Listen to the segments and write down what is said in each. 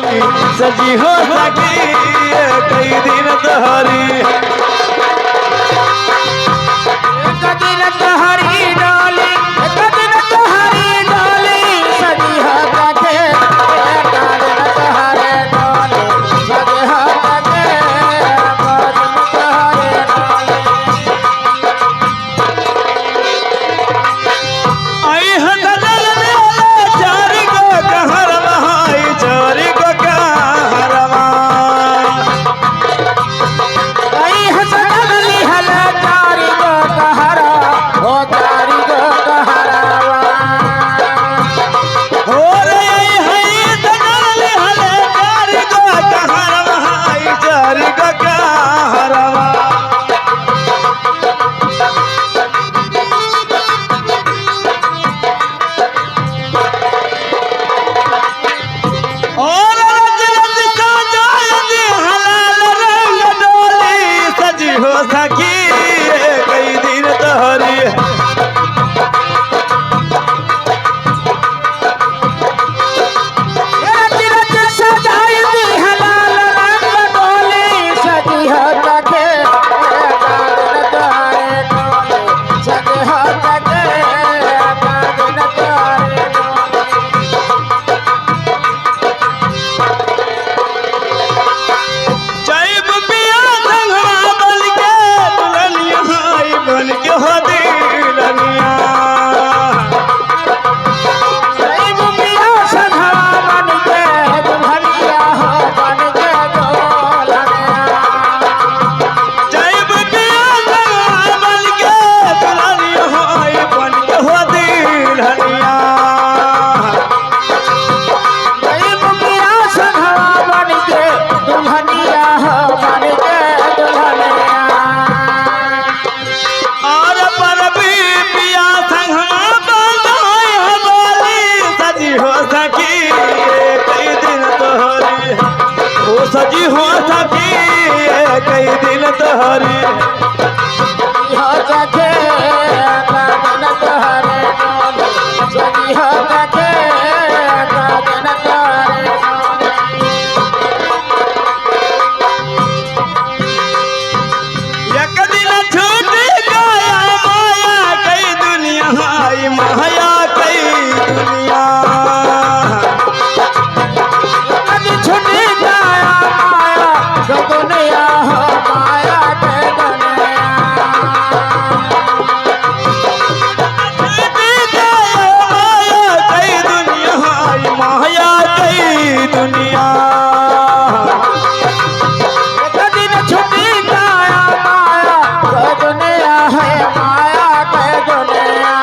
सजी हो सकी कई दिन तोहरी दिन तोहरी डोली दिन तोहरी डोली सजी हो सके दिन तोहरे डोली सजी हो सके दिन तोहरे आई हदल चारी को कहर बहाई चारी को कहरवा आई हसदल लिहल चारी को कहरा हो चारी को कहरावा हो रे है हदल हले चारी को कहर बहाई चारी को कहरवा और रज रज का जायजी हलाल रंग डोली सजी हो सकी कई दिन तोहरी रच रच सजाई दी हलाल रंग डोली सजी हो सके दिन तोहरे डोली सजी हो सके दिन तोहरे जैब पिया संगवा बन के दुल्हनिया हाय बन के हो दिलनिया जैब पिया संघवा बन के दुल्हनिया हो बन के दुल्हनिया जैब पिया संगवा बन के दुल्हनिया हाय बन के हो दिलनिया जैब पिया संघवा बन के दुल्हनिया हो बन के दुल्हनिया और पर भी पिया संगवा बंधाई हो बोली सजी हो सकी कई दिन तोहरी ओ सजी हो सकी कई दिन तोहरी हो सके दिन तोहरे डोली सजी हो सके दिन तोहरे एक दिन छूट गया माया कई दुनिया हाय माया कई दुनिया अभी छुट्टी जाया माया जो दुनिया हो माया के दुनिया छूट गया माया कई दुनिया हाय माया कई दुनिया एक दिन छुट्टी जाया माया जो दुनिया है माया के दुनिया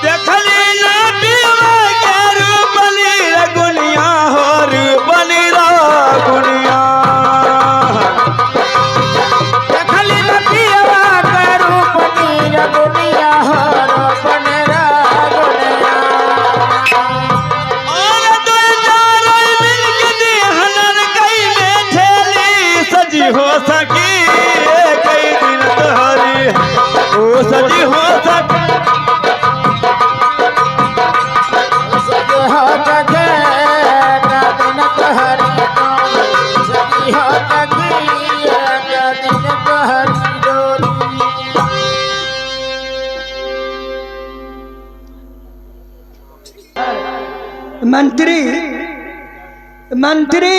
देखली ना पीवा के रूपली रगुनिया हो रूपली रगुनिया देखली न पियवा के रूप नीर दुनिया हो रूप निरा दुनिया और दो चारों मिल के दिहनर कई में ठेली सजी हो सकी कई दिन तोहरी ओ सजी हो सकी सजी हो सके दिन तोहरी डोली सजी हो सकी दिन तोहरी डोली मंत्री मंत्री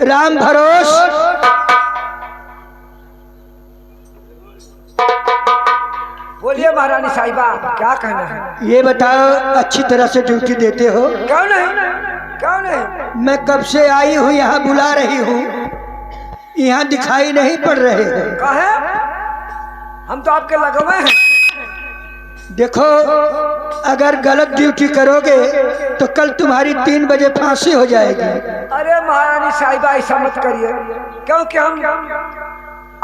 राम भरोस बोलिए महारानी साहिबा क्या कहना है। ये बताओ अच्छी तरह से ड्यूटी देते हो? क्यों नहीं क्यों नहीं। मैं कब से आई हूँ यहाँ बुला रही हूँ, यहाँ दिखाई नहीं पड़ रहे हैं। कहे हम तो आपके लगे हुए हैं। देखो अगर गलत ड्यूटी करोगे तो कल तुम्हारी 3 बजे फांसी हो जाएगी। अरे महारानी साहिबा ऐसा मत करिए, क्योंकि हम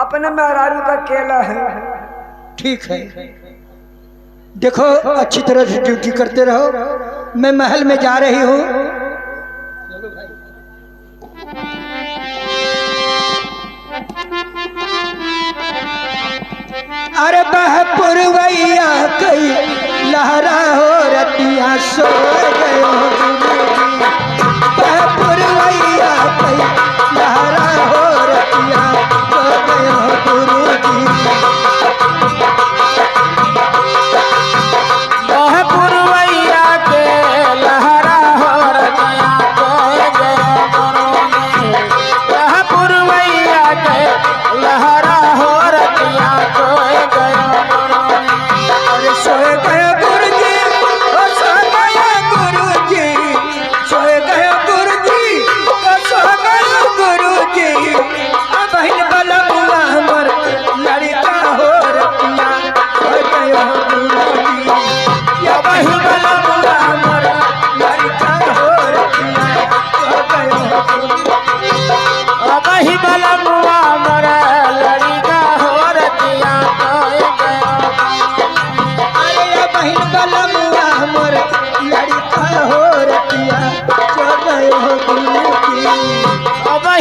अपने मेहरारू का केला है। ठीक है, देखो अच्छी तरह से ड्यूटी करते रहो। मैं महल में जा रही हूँ। अरे बहपुरवैया कई लहरा हो रतिया सो गए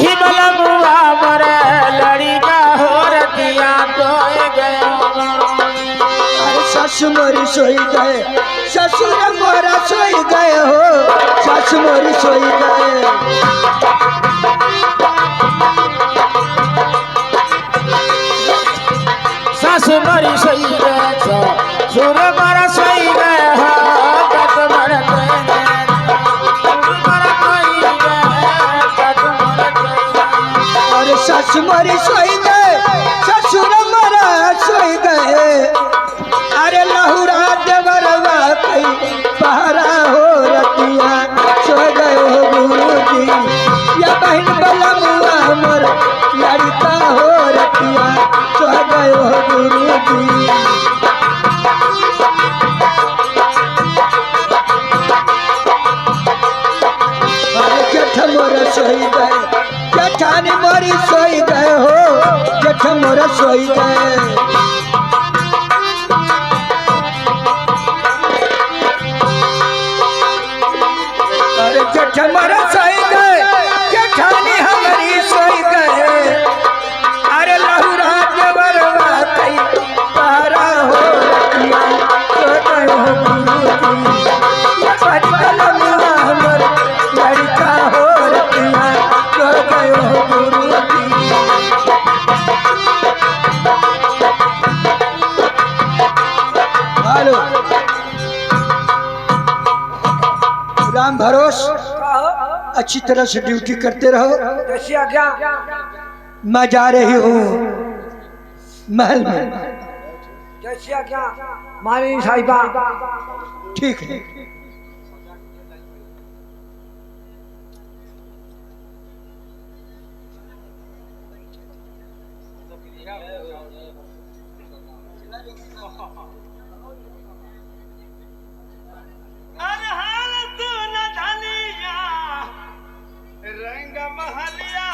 कही बलमुआ मर लड़ी का हो रतिया तो गयो। अरे ससु मोरी सोई गए, ससुर मोरा सोई गए हो, ससु मोरी सोई गए। सासु मरी सोई गए, ससुर मरा सोई गए हो, कत मर गए, ससुर मरा सोई गए, कत मर गए। अरे ससु मोरी सोई गए, ससुर मोरा सोई गए। अरे लहुरा देवरवा कई पहरा हो रतिया सो गए हो गुरुजी। या बहन बलमुआ मोर लड़का हो रतिया सो गए हो गुरुजी। अरे जेठ मोर सोई गए, जेठानी मोरी सोई गए हो, जेठ मोर सोई गए। अरे जेठ मोर सोई गए, जेठानी हमारी सोई गए। अरे लहुरा देवरवा कई पहरा हो रतिया सो गए हो गुरुजी। या बहन बलमुआ मोर लड़का हो रतिया सो गए हो गुरुजी। हेलो राम भरोस, अच्छी तरह से ड्यूटी करते रहो। जैसी आज्ञा। मैं जा रही हूँ महल में। जैसी आज्ञा महारानी साहिबा। ठीक है। अरहाल सुन धनिया रंग महलिया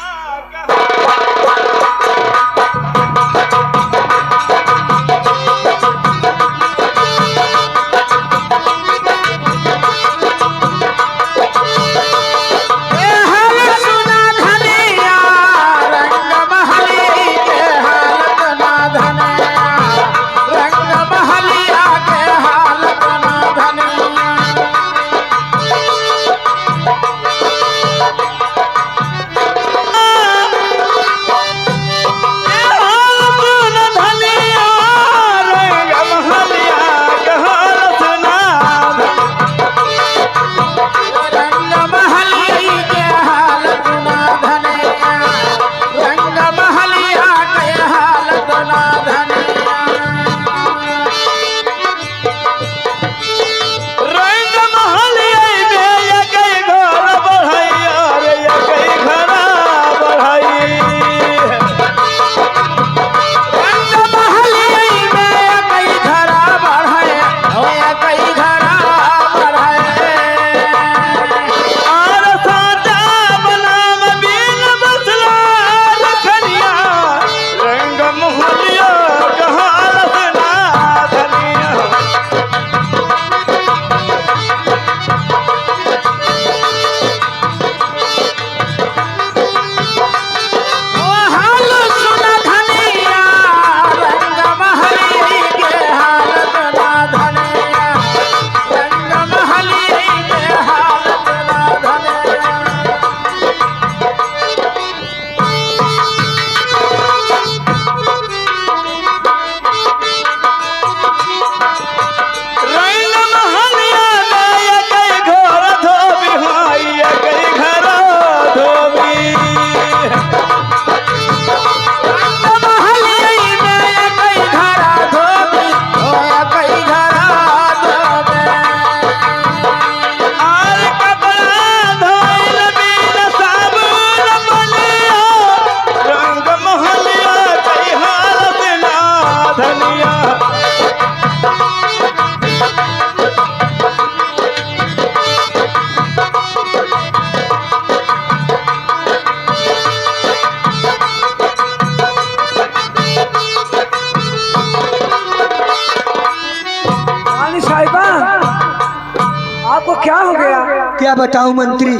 क्या बताऊं मंत्री,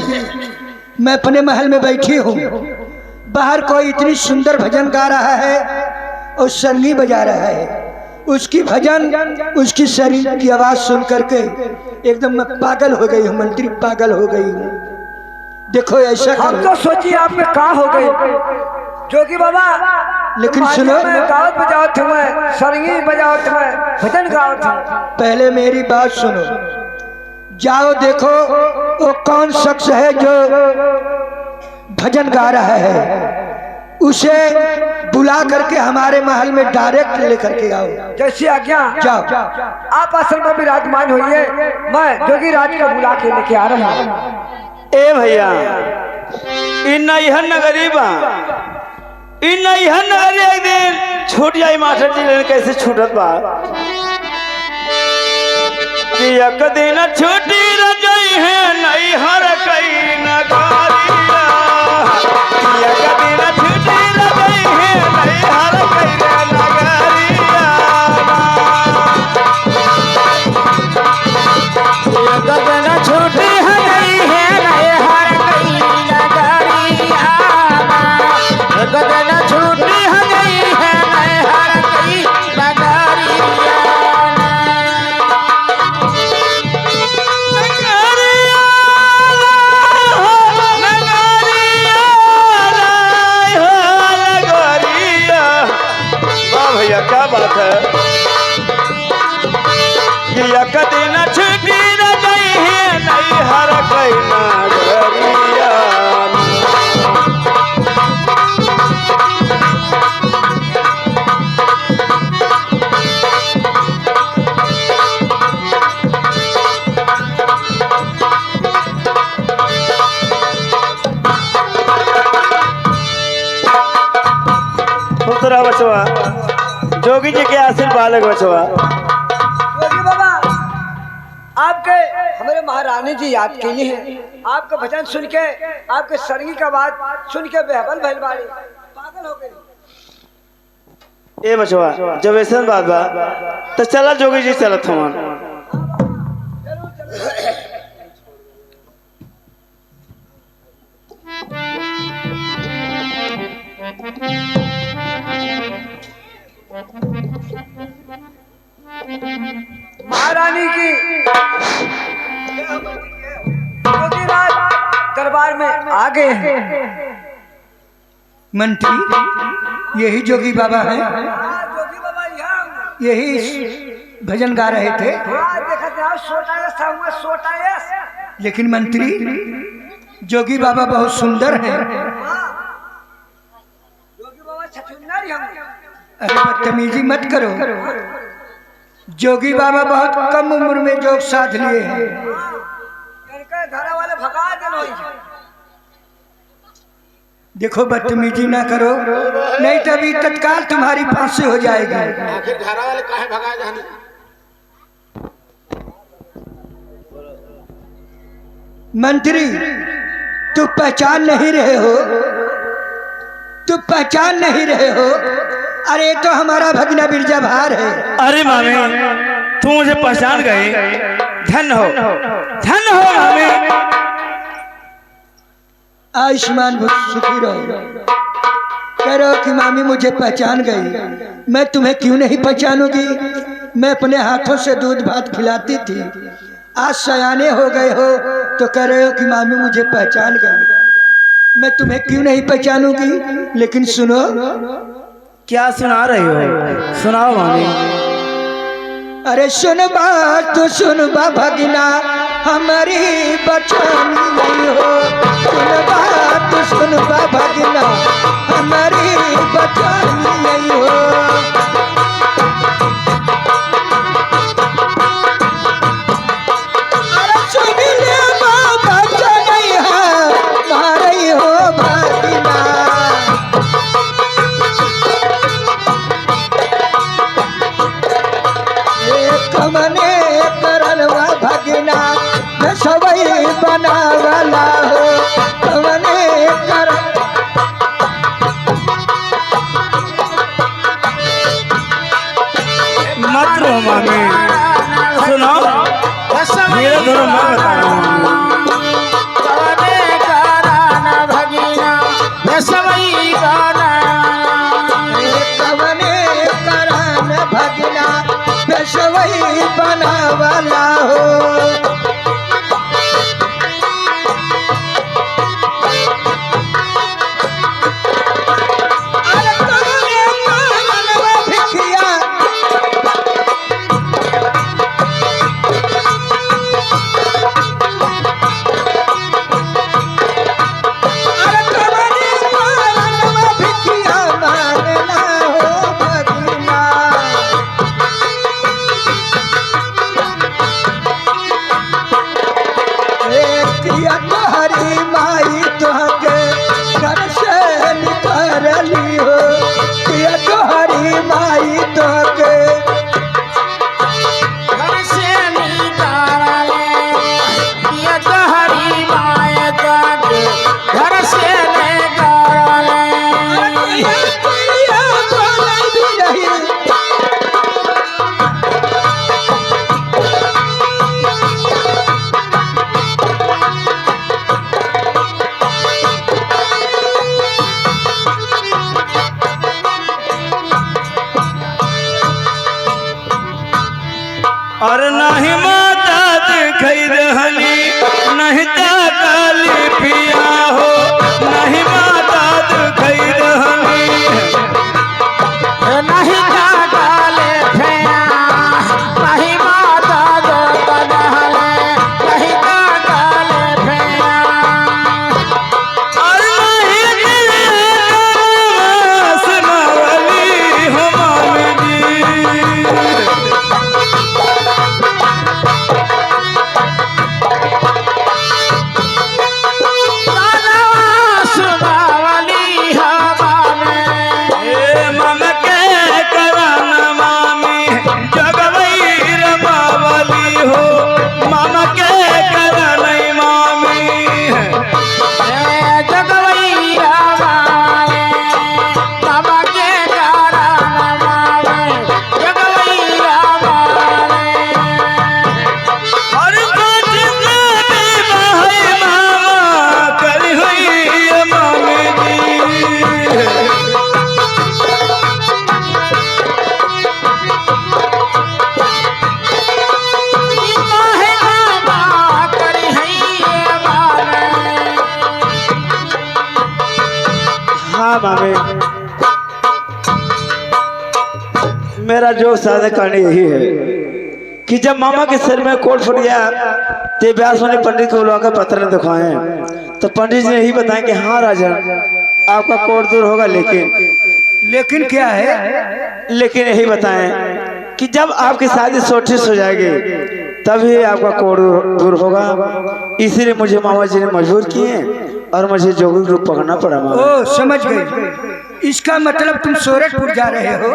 मैं अपने महल में बैठी हूँ, बाहर कोई इतनी सुंदर भजन गा रहा है और सरंगी बजा रहा है, उसकी भजन, उसकी शरीर की आवाज सुन करके एकदम मैं पागल हो गई हूँ मंत्री, पागल हो गई हूँ। देखो ऐसा हम तो सोचिए आप में कहा हो गई जोगी बाबा, लेकिन सुनो, गावत बजावत हुए, सरंगी बजावत हुए, भजन गावत हुए। पहले मेरी बात सुनो। जाओ देखो वो कौन शख्स है जो भजन गा रहा है, उसे बुला करके हमारे महल में डायरेक्ट लेकर के आओ। जैसी आज्ञा। जाओ। आप आश्रम में विराजमान होइए, मैं जोगी राज का बुला के लेके आ रहा हूँ। ए भैया इन यह नगरी बा, इन यह नगरी एक दिन छूट जाई मास्टर जी, लेकिन कैसे छूटत बा कि एक दिन छुट्टी रजाई है नहीं हर कई नगरिया, एक दिन छुट्टी रजाई है नहीं हर कई नगरिया, एक दिन छुट्टी है नहीं हर कई नगरिया, एक दिन छुट्टी है नहीं हर कई नगरिया। क्या बात है कि एक दिन छुट्टी रजाई है नहीं हर कई नगरिया। दूसरा बचवा जोगी जी के आशीर्वाद बचवा। जोगी बाबा, आपके हमारे महारानी जी याद के लिए हैं, आपका भजन सुन के, आपके सरंगी का बात सुन के बेहबल भइल बाड़ी, पागल हो गई। ए बचवा जब ऐसा बात बा तो चला जोगी जी चलत हमार। महारानी की जोगी राज दरबार में आ गए हैं। मंत्री यही जोगी बाबा है, जोगी बाबा यहाँ यही भजन गा रहे थे। देखा था सोटायस। लेकिन मंत्री जोगी बाबा बहुत सुंदर हैं। जोगी बाबा छछुंदर हम। अरे बदतमीजी मत करो, जोगी बाबा बहुत कम उम्र में जोग साध लिए हैं। इनके घर वाले भगा देना। देखो बदतमीजी ना करो, नहीं तो अभी तत्काल तुम्हारी फांसी हो जाएगी। आखिर घर वाले काहे भगाए जाने? मंत्री तू पहचान नहीं रहे हो, तू पहचान नहीं रहे हो। अरे तो हमारा भगना बिरजा भार है। अरे मामी तू मुझे पहचान गई, धन हो मामी। आयुष्मान बहुत सुखी रहो। कह रहे हो कि मामी मुझे पहचान गई, मैं तुम्हें क्यों नहीं पहचानूंगी? मैं अपने हाथों से दूध भात खिलाती थी, आज सयाने हो गए हो तो कह रहे हो कि मामी मुझे पहचान गई। मैं तुम्हें क्यों नहीं पहचानूंगी? लेकिन सुनो, क्या सुना रही हो? सुनाओ मामी। अरे सुन बात तो सुन बा भगना हमारी बचानी नहीं हो। सुन बात तो सुन बा भगना हमारी बचानी नहीं हो। अरे सुन ले बाबा नहीं है मारी हो भगना। कमने करलवा भगना न सबई बनावला हो। कमने कर मत रो मामी, सुनाओ मेरा दोनों मैं बता रहा हूँ। कवने कराना भगीना न सबई किया तोहरी माई तोहके घर से निकलली हो किया तोहरी माई तोहके घर से निकाले किया तोहरी माए तोहके घर से निकाले किया बोलाई भी रही और नहीं माता दिखाई रहली नहीं काली पिया हो नहीं माता दिखाई रहली नहीं काले भैया नहीं माता जो कदहले नहीं काले भैया और नहीं सुनावली हो मामी जी सुनावली हवा में मम के करन मामी जगवई रमावली हो मम के करन मामी जगवई हवाए बाबा के कारण मावे जगवई हवाए और बात से भाई मामा करी हुई मामी जी काहे बाबा करी है बाबा हाँ मामी मेरा जो सादा कहानी यही है कि जब मामा के सिर में कोट फट गया तो व्यास मुनि पंडित को बुलाकर पत्र दिखाए तो पंडित जी ने यही बताया कि हाँ राजा आपका कोट दूर होगा लेकिन क्या है लेकिन यही बताएं कि जब आपकी शादी सोटिस हो जाएगी तभी आपका कोट दूर होगा इसीलिए मुझे मामा जी ने मजबूर किए और मुझे जोगी रूप पकड़ना पड़ा मामा ओ समझ गई इसका मतलब तुम सूरजपुर जा रहे हो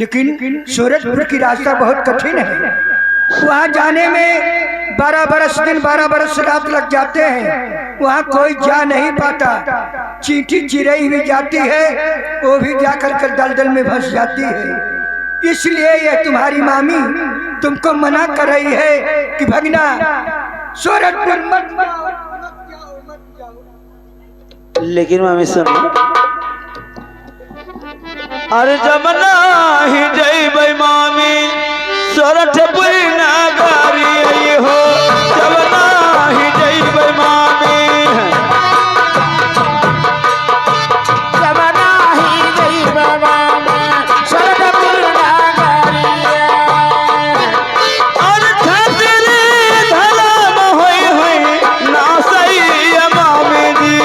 लेकिन सूरजपुर की रास्ता बहुत कठिन है वहाँ जाने में 12 बरस दिन 12 बरस रात लग जाते हैं वहाँ कोई जा नहीं पाता चींटी चिरई भी जाती है वो भी जाकर कर दलदल में फंस जाती है इसलिए ये तुम्हारी मामी तुमको मना कर रही है कि भगना सूरजपुर मत जाओ। लेकिन मामी सुन अरे जमना ही जय मामी सोरठपुर नगरी आई हो जमना ही जय मामी जबना ही गई बाबा सरदपुर नागरिया और छतरी धर्म होई होई ना सही मामी जी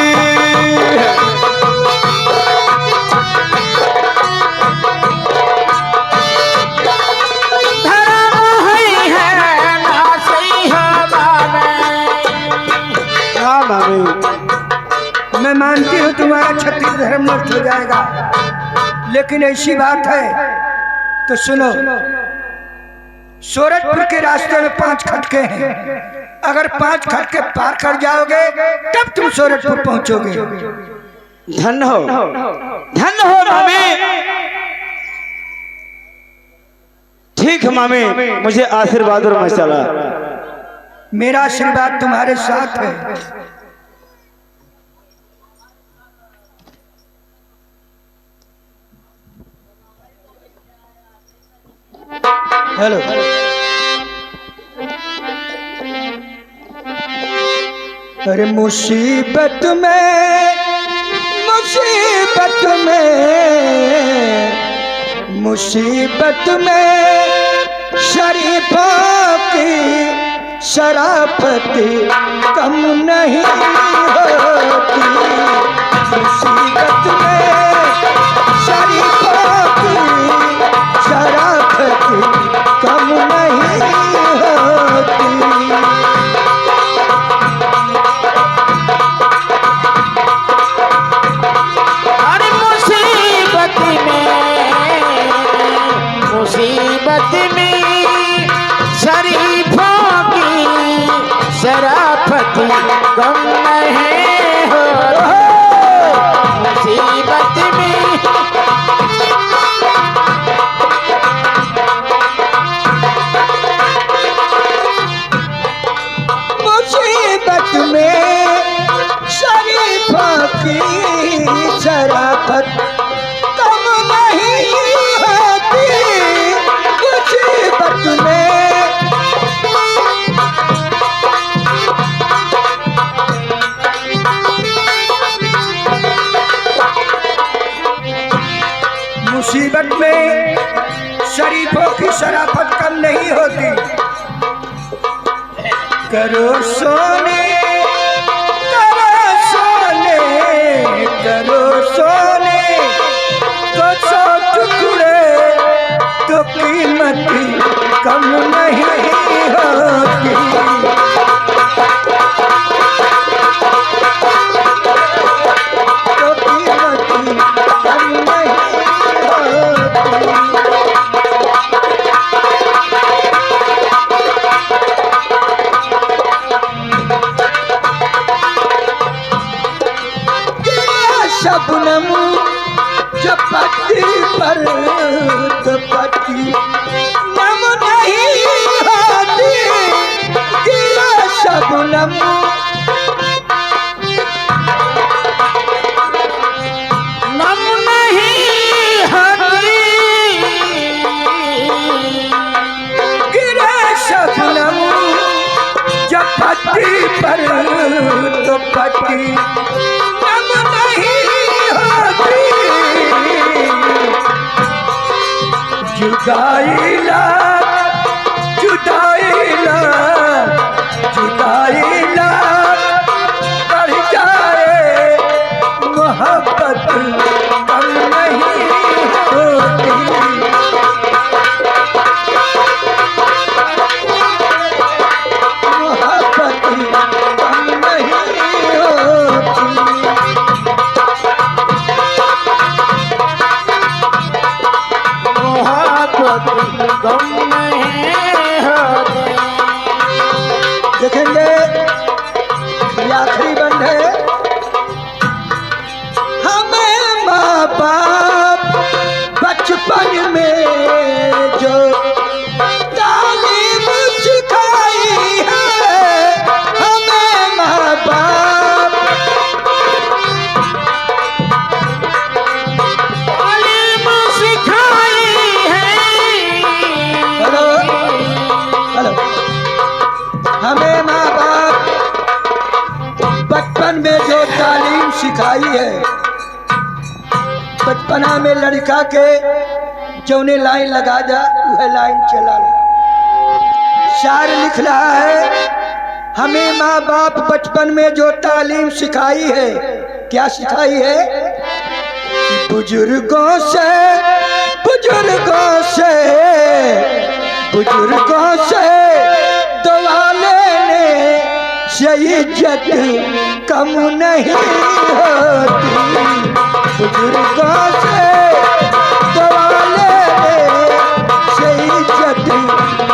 मैं मानती हूँ तुम्हारा क्षत्रिय धर्म नष्ट हो जाएगा लेकिन ऐसी बात है तो सुनो सूरजपुर के रास्ते में 5 खटके हैं अगर 5 खटके पार कर जाओगे तब तुम सूरजपुर पहुंचोगे धन हो मामी ठीक है मामी मुझे आशीर्वाद और मैं चला मेरा आशीर्वाद तुम्हारे साथ है हेलो अरे मुसीबत में शरीफों की शराफती कम नहीं होती मुसीबत में शरीफों की शराफती कम नहीं होती गम नहीं हो मुसीबत में मुसीबत में शरीफों की शराफत कम नहीं होती मुसीबत में मुसीबत में शरीफों की शराफत कम नहीं होती करो सोने करो सोने तो सौ टुकड़े तो कीमत कम नहीं होती तो कीमत कम नहीं शबनम जो पत्ती पर तो पत्ती नम नहीं होती गिरा शबनम नम नहीं होती गिरा शबनम जो पत्ती पर तो पत्ती नम नहीं होती जुदाई लाख जुदाई लाख जुदाई लाख बढ़ जाए मोहब्बत कम नहीं होती मोहब्बत कम नहीं होती गम नहीं होते देखेंगे ये आखिरी बंद है हमें माँ बाप बचपन में जो तालीम सिखाई है हमें माँ बाप तालीम सिखाई है हेलो हेलो हमें माँ बाप बचपन में जो तालीम सिखाई है बचपना में लड़का के जौने लाइन लगा जा वह लाइन चला शायर लिख रहा है हमें माँ बाप बचपन में जो तालीम सिखाई है क्या सिखाई है बुजुर्गों से बुजुर्गों से बुजुर्गों से दुआ लेने से इज्जत कम नहीं होती बुजुर्गों से दुआ लेने से इज्जत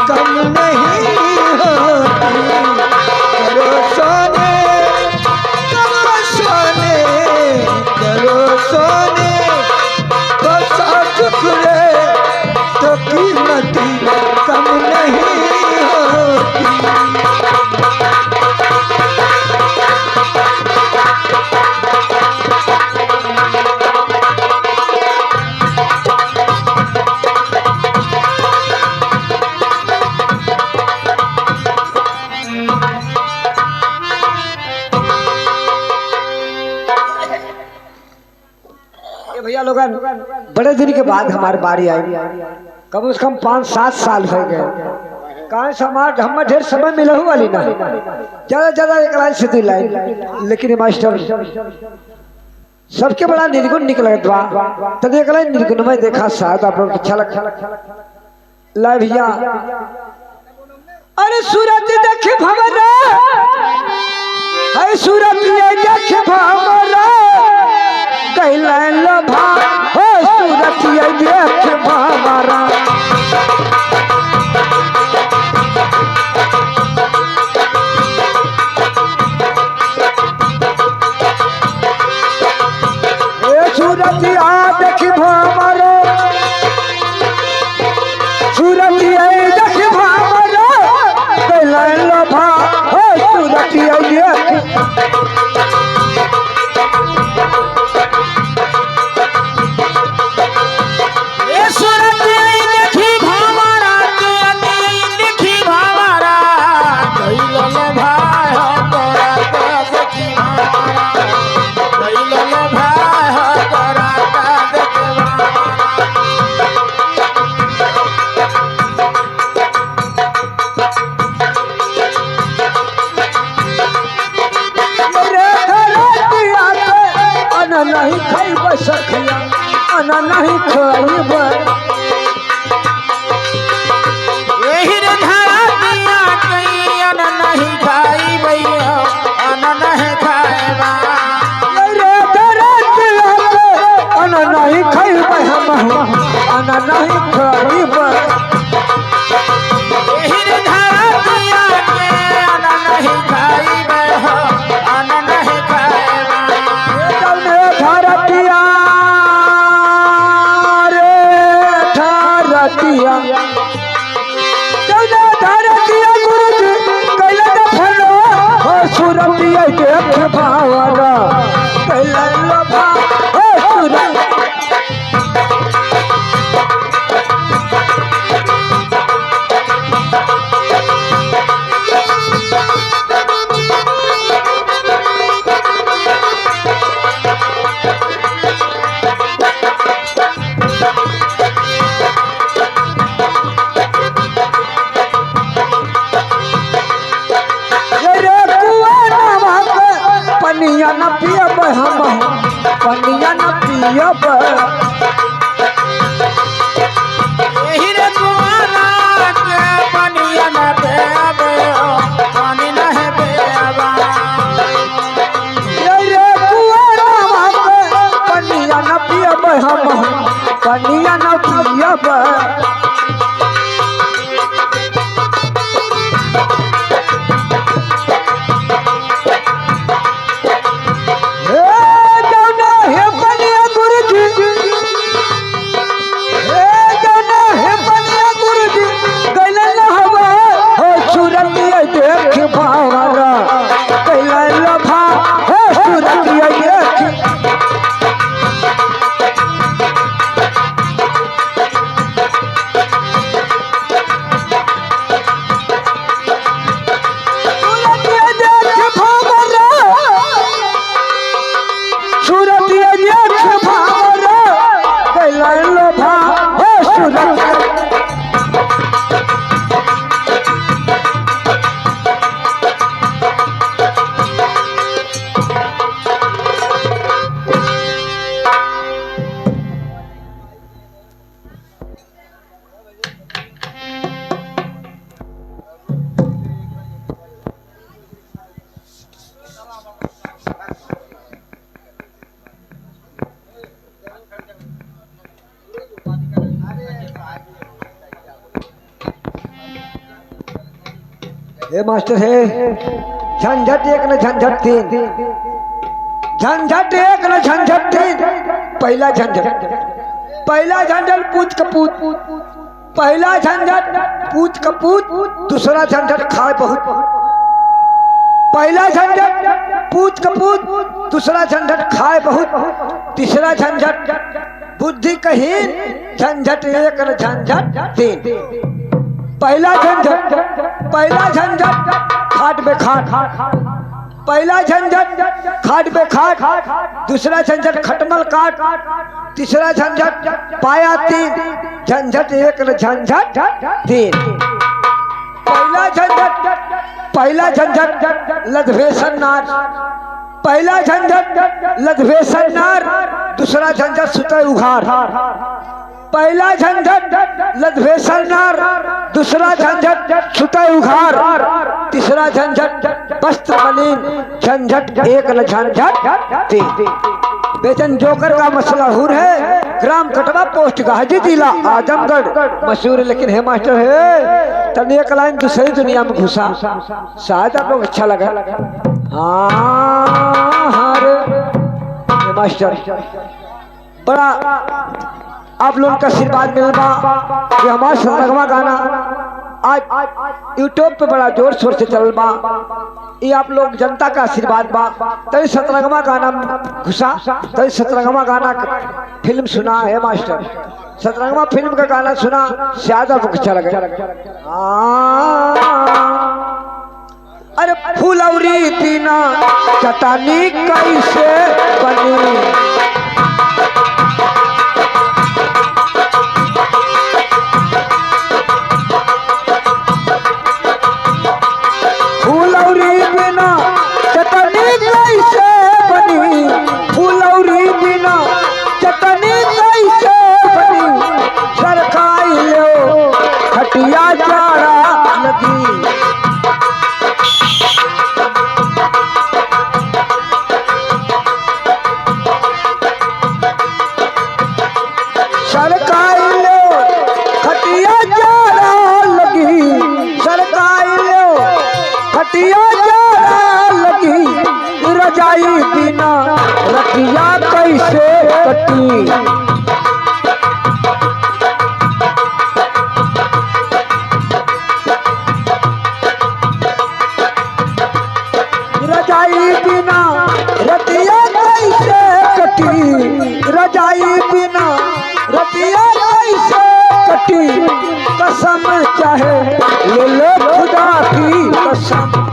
कम नहीं होती करो सोने करो सोने करो सोने तो सौ टुकड़े तो कीमत कम नहीं होती ये भैया लोगन बड़े दिन के बाद हमारी बारी आई कम से कम 5-7 साल हो गए कहाँ समाज हम ढेर समय मिले वाली ना ज्यादा एक लाइन से 2 लाइन लेकिन ये मास्टर सबके बड़ा निर्गुण निकलत बा तब एक लाइन निर्गुण में देखा शायद आप लोग अच्छा लगा ला भैया अरे सूरत देखे भवरा अरे सूरत ये देखे भवरा कैला लोभा हो सूरत ये देखे भवरा ये सूरत देखी भावरा देखी भावरा कैलन भाई हो तोरा देखी भावरा कैलन भाई हो तोरा देखी मेरे घरतिया के अन नहीं खैब सखिया अन नहीं खैब यही रे धारा दिया कहीं अन नहीं खाई भैया अन नहीं खाएबा मेरे घरतिया के अन नहीं खैब हम अन नहीं खैब यही रे धारा दिया के अन नहीं खाई भैया अन नहीं खाएबा जौने धरतिया रे धरतिया जौने धरतिया गुरुजी कैलन फलो हो सुरतिया देख भावरा कैलन भा हो सुरत रे कुआना के पनिया न पियब हम पनिया न पियब यही रे कुआना के पनिया न बेबे पानी नहीं बेबा रे कुआना के पनिया न पियब हम पनिया न पियब हे जौना हे पनिया गुरुजी हे जौना हे पनिया गुरुजी कैलन हवा हो सुरतिया देख भावरा कैलन भा हो सुरतिया देख सुरतिया देख भावरा सुरतिया देख भावरा कैलन भा हो सुरतिया हे मास्टर है झंझट एक न झंझट तीन झंझट एक न झंझट तीन पहला झंझट पूछ कपूत पहला झंझट पूछ कपूत दूसरा झंझट खाए बहुत पहला झंझट पूछ कपूत दूसरा झंझट खाए बहुत तीसरा झंझट बुद्धि कहीन झंझट एक न झंझट तीन पहला झंझट खाट पे खाट पहला झंझट खाट पे खाट दूसरा झंझट खटमल काट तीसरा झंझट पाया तीन झंझट एक न झंझट तीन पहला झंझट लधवेशन नार पहला झंझट लधवेशन नार दूसरा झंझट सुतय उघार पहला झंझट लधवेशन नार दूसरा झंझट सुतय उघार तीसरा झंझट वस्त्र मलिन झंझट एक न झंझट तीन बेचन जोकर का मशहूर है ग्राम कटवा पोस्ट गाजी जिला आजमगढ़ मशहूर है। लेकिन हे मास्टर है तब एक लाइन दूसरी दुनिया में घुसा शायद आप लोग अच्छा लगा। हाँ रे मास्टर बड़ा आप लोगों का आशीर्वाद मिलवा कि हमारा संगमा गाना आज यूट्यूब पे बड़ा जोर शोर से चल बा। ये आप लोग जनता का आशीर्वाद बा तभी 17वां गाना घुसा तभी 17वां गाना फिल्म सुना है मास्टर 17वां फिल्म का गाना सुना ज्यादा अच्छा लगा। अरे फुलौरी बिना चटानी कैसे बनी फुलौरी बिना चटनी कैसे बनी फुलौरी बिना चटनी कैसे बनी सरकाई लो खटिया जाड़ा लगी सरकाई लो खटिया जाड़ा लगी सरकाई लो खटिया जाड़ा लगी रजाई बिना रतिया कैसे कटी रजाई बिना रतिया कैसे कटी रजाई बिना रतिया कैसे कटी कसम चाहे ले लो खुदा की कसम